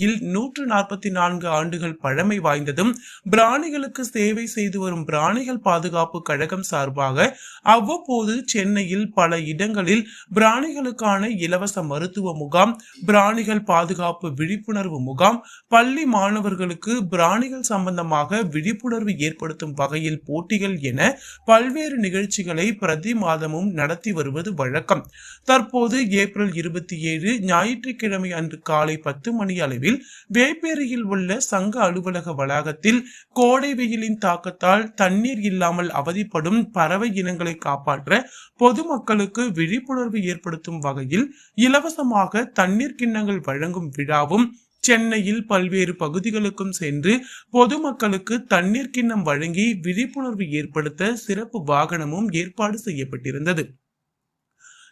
கோயில் 144 ஆண்டுகள் பழமை வாய்ந்ததும் பிராணிகளுக்கு சேவை செய்து வரும் பிராணிகள் பாதுகாப்பு கழகம் சார்பாக அவ்வப்போது சென்னையில் பல இடங்களில் பிராணிகளுக்கான இலவச மருத்துவ முகாம், பிராணிகள் பாதுகாப்பு விழிப்புணர்வு முகாம், பள்ளி மாணவர்களுக்கு பிராணிகள் சம்பந்தமாக விழிப்புணர்வு ஏற்படுத்தும் வகையில் போட்டிகள் என பல்வேறு நிகழ்ச்சிகளை பிரதி மாதமும் நடத்தி வருவது வழக்கம். தற்போது ஏப்ரல் 27 ஞாயிற்றுக்கிழமை அன்று காலை 10 மணி அளவில் வேப்பேரியில் உள்ள சங்க அலுவலக வளாகத்தில் கோடை வெயிலின் தாக்கத்தால் தண்ணீர் இல்லாமல் அவதிப்படும் பறவை இனங்களை காப்பாற்ற பொதுமக்களுக்கு விழிப்புணர்வு ஏற்படுத்தும் வகையில் இலவசமாக தண்ணீர் கிண்ணங்கள் வழங்கும் விழாவும், சென்னையில் பல்வேறு பகுதிகளுக்கும் சென்று பொதுமக்களுக்கு தண்ணீர் கிண்ணம் வழங்கி விழிப்புணர்வு ஏற்படுத்த சிறப்பு வாகனமும் ஏற்பாடு செய்யப்பட்டிருந்தது.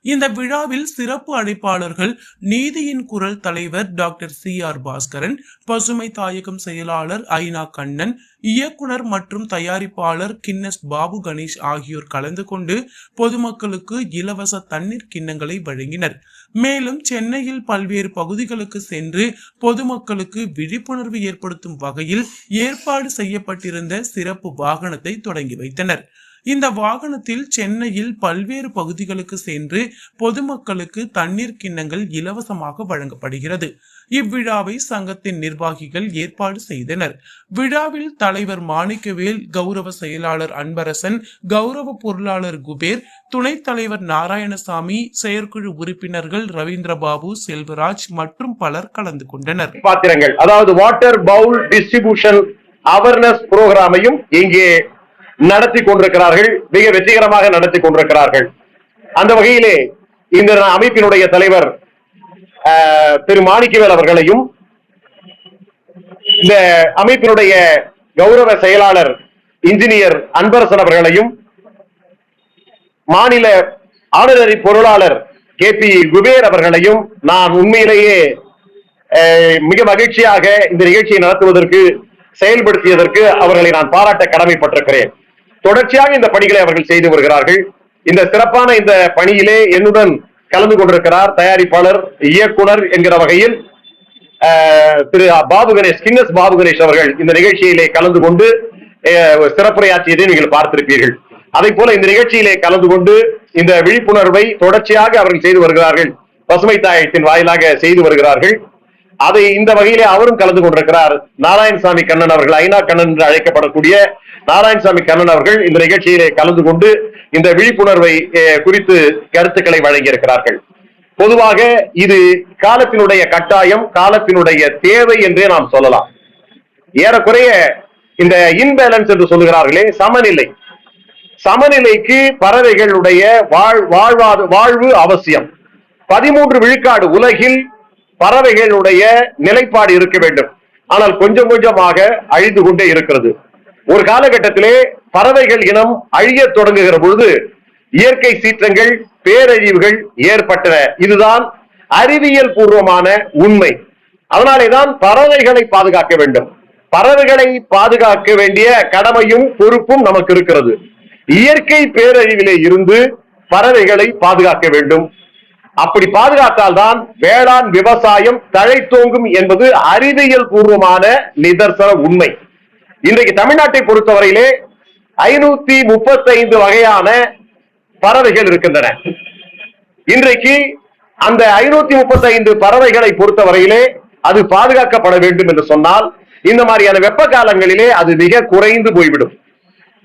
இந்த விழாவில் சிறப்பு அழைப்பாளர்கள் நீதியின் குரல் தலைவர் டாக்டர் CR பாஸ்கரன், பசுமை தாயகம் செயலாளர் ஐனா கண்ணன், இயக்குனர் மற்றும் தயாரிப்பாளர் கின்னஸ் பாபு கணேஷ் ஆகியோர் கலந்து கொண்டு பொதுமக்களுக்கு இலவச தண்ணீர் கிண்ணங்களை வழங்கினர். மேலும் சென்னையில் பல்வேறு பகுதிகளுக்கு சென்று பொதுமக்களுக்கு விழிப்புணர்வு ஏற்படுத்தும் வகையில் ஏற்பாடு செய்யப்பட்டிருந்த சிறப்பு வாகனத்தை தொடங்கி வைத்தனர். இந்த வாகனத்தில் சென்னையில் பல்வேறு பகுதிகளுக்கு சென்று பொதுமக்களுக்கு தண்ணீர் கிண்ணங்கள் இலவசமாக வழங்கப்படுகிறது. இவ்விழாவை சங்கத்தின் நிர்வாகிகள் ஏற்பாடு செய்தனர். விழாவில் தலைவர் மாணிக்கவேல், கௌரவ செயலாளர் அன்பரசன், கௌரவ பொருளாளர் குபேர், துணைத் தலைவர் நாராயணசாமி, செயற்குழு உறுப்பினர்கள் ரவீந்திரபாபு, செல்வராஜ் மற்றும் பலர் கலந்து கொண்டனர். பாத்திரங்கள், அதாவது வாட்டர் பவுல் டிஸ்ட்ரிபியூஷன் அவேர்னஸ் புரோகிராமையும் இங்கே நடத்தி கொண்டிருக்கிறார்கள். மிக வெற்றிகரமாக நடத்தி கொண்டிருக்கிறார்கள். அந்த வகையிலே இந்த அமைப்பினுடைய தலைவர் திரு மாணிக்கவேல் அவர்களையும், இந்த அமைப்பினுடைய கௌரவ செயலாளர் இன்ஜினியர் அன்பரசன் அவர்களையும், மாநில ஆளுநரி பொருளாளர் KP குபேர் அவர்களையும் நான் உண்மையிலேயே மிக மகிழ்ச்சியாக இந்த நிகழ்ச்சியை நடத்துவதற்கு, செயல்படுத்தியதற்கு அவர்களை நான் பாராட்ட கடமைப்பட்டிருக்கிறேன். தொடர்ச்சியாக இந்த பணிகளை அவர்கள் செய்து வருகிறார்கள். இந்த சிறப்பான இந்த பணியிலே என்னுடன் கலந்து கொண்டிருக்கிறார் தயாரிப்பாளர், இயக்குனர் என்கிற வகையில் திரு பாபு கணேஷ், கின்னஸ் பாபு கணேஷ் அவர்கள் இந்த நிகழ்ச்சியிலே கலந்து கொண்டு சிறப்புரையாற்றியதை நீங்கள் பார்த்திருப்பீர்கள். அதை போல இந்த நிகழ்ச்சியிலே கலந்து கொண்டு இந்த விழிப்புணர்வை தொடர்ச்சியாக அவர்கள் செய்து வருகிறார்கள். பசுமை தாயகத்தின் வாயிலாக செய்து வருகிறார்கள். அதை இந்த வகையிலே அவரும் கலந்து கொண்டிருக்கிறார். நாராயணசாமி கண்ணன் அவர்கள், ஐனா கண்ணன் என்று அழைக்கப்படக்கூடிய நாராயணசாமி கண்ணன் அவர்கள் இந்த நிகழ்ச்சியிலே கலந்து கொண்டு இந்த விழிப்புணர்வை குறித்து கருத்துக்களை வழங்கியிருக்கிறார்கள். பொதுவாக இது காலத்தினுடைய கட்டாயம், காலத்தினுடைய தேவை என்றே நாம் சொல்லலாம். ஏறக்குறைய இந்த இன்பேலன்ஸ் என்று சொல்லுகிறார்களே, சமநிலை, சமநிலைக்கு பறவைகளுடைய வாழ்வு அவசியம். 13 விழுக்காடு உலகில் பறவைகளுடைய நிலைப்பாடு இருக்க வேண்டும். ஆனால் கொஞ்சம் கொஞ்சமாக அழிந்து கொண்டே இருக்கிறது. ஒரு காலகட்டத்திலே பறவைகள் இனம் அழிய தொடங்குகிற பொழுது இயற்கை சீற்றங்கள், பேரழிவுகள் ஏற்பட்டன. இதுதான் அறிவியல் பூர்வமான உண்மை. அதனாலேதான் பறவைகளை பாதுகாக்க வேண்டும். பறவைகளை பாதுகாக்க வேண்டிய கடமையும் பொறுப்பும் நமக்கு இருக்கிறது. இயற்கை பேரழிவிலே இருந்து பறவைகளை பாதுகாக்க வேண்டும். அப்படி பாதுகாத்தால்தான் வேளாண் விவசாயம் தழைத்தோங்கும் என்பது அறிவியல் பூர்வமான நிதர்சன உண்மை. இன்றைக்கு தமிழ்நாட்டை பொறுத்தவரையிலே 535 வகையான பறவைகள் இருக்கின்றன. இன்றைக்கு அந்த 535 பறவைகளை பொறுத்தவரையிலே அது பாதுகாக்கப்பட வேண்டும் என்று சொன்னால் இந்த மாதிரியான வெப்ப காலங்களிலே அது மிக குறைந்து போய்விடும்.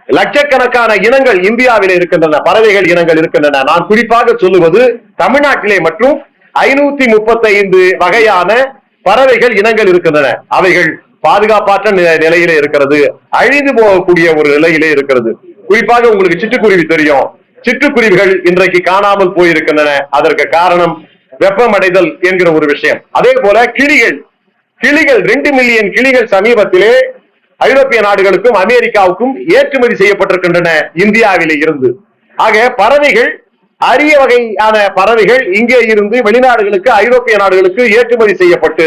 லட்சக்கணக்கான இனங்கள் இந்தியாவிலே இருக்கின்றன, பறவைகள் இனங்கள் இருக்கின்றன. நான் குறிப்பாக சொல்லுவது தமிழ்நாட்டிலே மற்றும் 535 வகையான பறவைகள் இனங்கள் இருக்கின்றன. அவைகள் பாதுகாப்பற்ற நிலையிலே இருக்கிறது, அழிந்து போகக்கூடிய ஒரு நிலையிலே இருக்கிறது. குறிப்பாக உங்களுக்கு சிட்டுக்குருவி தெரியும். சிட்டுக்குருவிகள் இன்றைக்கு காணாமல் போயிருக்கின்றன. அதற்கு காரணம் வெப்பமடைதல் என்கிற ஒரு விஷயம். அதே போல கிளிகள் 2 மில்லியன் கிளிகள் சமீபத்திலே ஐரோப்பிய நாடுகளுக்கும் அமெரிக்காவுக்கும் ஏற்றுமதி செய்யப்பட்டிருக்கின்றன இந்தியாவிலே இருந்து. ஆக பறவைகள், அரிய வகையான பறவைகள் இங்கே இருந்து வெளிநாடுகளுக்கு, ஐரோப்பிய நாடுகளுக்கு ஏற்றுமதி செய்யப்பட்டு,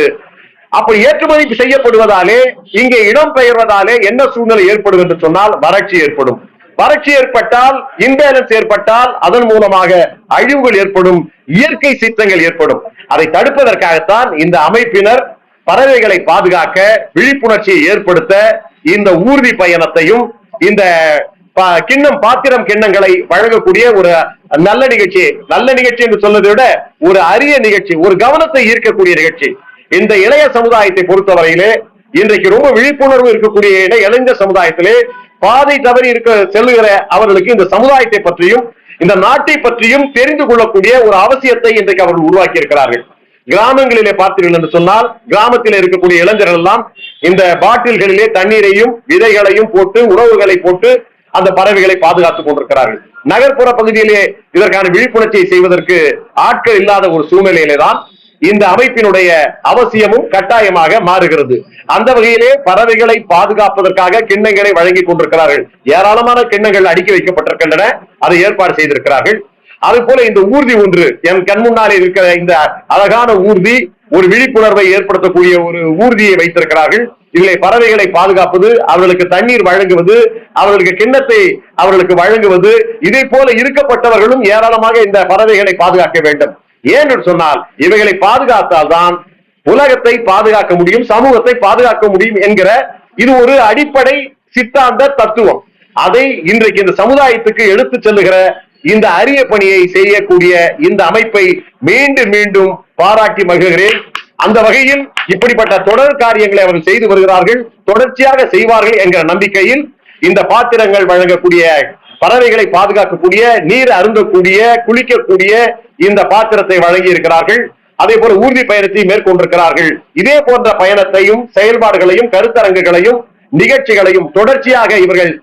அப்படி ஏற்றுமதி செய்யப்படுவதாலே இங்கே இடம் பெயர்வதாலே என்ன சூழ்நிலை ஏற்படும் என்று சொன்னால் வறட்சி ஏற்படும். வறட்சி ஏற்பட்டால், இம்பேலன்ஸ் ஏற்பட்டால் அதன் மூலமாக அழிவுகள் ஏற்படும், இயற்கை சீற்றங்கள் ஏற்படும். அதை தடுப்பதற்காகத்தான் இந்த அமைப்பினர் பறவைகளை பாதுகாக்க விழிப்புணர்ச்சியை ஏற்படுத்த இந்த ஊர்தி பயணத்தையும் இந்த பாத்திரம் கிண்ணங்களை வழங்கக்கூடிய ஒரு நல்ல நிகழ்ச்சி என்று சொல்வதை விட ஒரு அரிய நிகழ்ச்சி, ஒரு கவனத்தை ஈர்க்கக்கூடிய நிகழ்ச்சி. இந்த இளைய சமுதாயத்தை பொறுத்தவரையிலே இன்றைக்கு ரொம்ப விழிப்புணர்வு இருக்கக்கூடிய இளைஞர் சமுதாயத்திலே பாதை தவறி செல்லுகிற அவர்களுக்கு இந்த சமுதாயத்தை பற்றியும் இந்த நாட்டை பற்றியும் தெரிந்து கொள்ளக்கூடிய ஒரு அவசியத்தை இன்றைக்கு அவர்கள் உருவாக்கி இருக்கிறார்கள். கிராமங்களிலே பார்த்தீர்கள் என்று சொன்னால் கிராமத்தில் இருக்கக்கூடிய இளைஞர்கள் எல்லாம் இந்த பாட்டில்களிலே தண்ணீரையும் விதைகளையும் போட்டு உணவுகளை போட்டு அந்த பறவைகளை பாதுகாத்துக் கொண்டிருக்கிறார்கள். நகர்ப்புற பகுதியிலே இதற்கான விழிப்புணர்ச்சியை செய்வதற்கு ஆட்கள் இல்லாத ஒரு சூழ்நிலையிலே தான் இந்த அமைப்பினுடைய அவசியமும் கட்டாயமாக மாறுகிறது. அந்த வகையிலே பறவைகளை பாதுகாப்பதற்காக கிண்ணங்களை வழங்கி கொண்டிருக்கிறார்கள். ஏராளமான கிண்ணங்கள் அடுக்கி வைக்கப்பட்டிருக்கின்றன, அதை ஏற்பாடு செய்திருக்கிறார்கள். அது போல இந்த ஊர்தி ஒன்று என் கண் முன்னாலே இருக்கிற இந்த அழகான ஊர்தி ஒரு விழிப்புணர்வை ஏற்படுத்தக்கூடிய ஒரு ஊர்தியை வைத்திருக்கிறார்கள். இதிலே பறவைகளை பாதுகாப்பது, அவர்களுக்கு தண்ணீர் வழங்குவது, அவர்களுக்கு கிண்ணத்தை அவர்களுக்கு வழங்குவது, இதை போல இருக்கப்பட்டவர்களும் ஏராளமாக இந்த பறவைகளை பாதுகாக்க வேண்டும். ஏன்னு சொன்னால் இவைகளை பாதுகாத்தால் தான் உலகத்தை பாதுகாக்க முடியும், சமூகத்தை பாதுகாக்க முடியும் என்கிற இது ஒரு அடிப்படை சித்தாந்த தத்துவம். அதை இன்றைக்கு இந்த சமுதாயத்துக்கு எடுத்து செல்லுகிற இந்த அரிய பணியை செய்யக்கூடிய இந்த அமைப்பை மீண்டும் மீண்டும் பாராட்டி மகிழ்கிறேன். அந்த வகையில் இப்படிப்பட்ட தொடர் காரியங்களை அவர்கள் செய்து வருகிறார்கள், தொடர்ச்சியாக செய்வார்கள் என்கிற நம்பிக்கையில் இந்த பாத்திரங்கள் வழங்கக்கூடிய பறவைகளை பாதுகாக்கக்கூடிய நீர் அருந்தக்கூடிய குளிக்கக்கூடிய இந்த பாத்திரத்தை வழங்கி இருக்கிறார்கள். அதே போல ஊர்தி பயணத்தை மேற்கொண்டிருக்கிறார்கள். இதே போன்ற பயணத்தையும் செயல்பாடுகளையும் கருத்தரங்குகளையும் நிகழ்ச்சிகளையும் தொடர்ச்சியாக இவர்கள்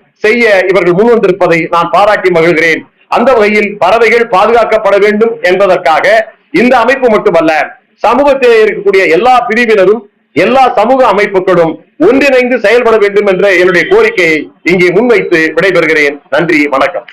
முன்வந்திருப்பதை நான் பாராட்டி மகிழ்கிறேன். அந்த வகையில் பறவைகள் பாதுகாக்கப்பட வேண்டும் என்பதற்காக இந்த அமைப்பு மட்டுமல்ல, சமூகத்தில் இருக்கக்கூடிய எல்லா பிரிவினரும் எல்லா சமூக அமைப்புகளும் ஒன்றிணைந்து செயல்பட வேண்டும் என்ற என்னுடைய கோரிக்கையை இங்கே முன்வைத்து விடைபெறுகிறேன். நன்றி, வணக்கம்.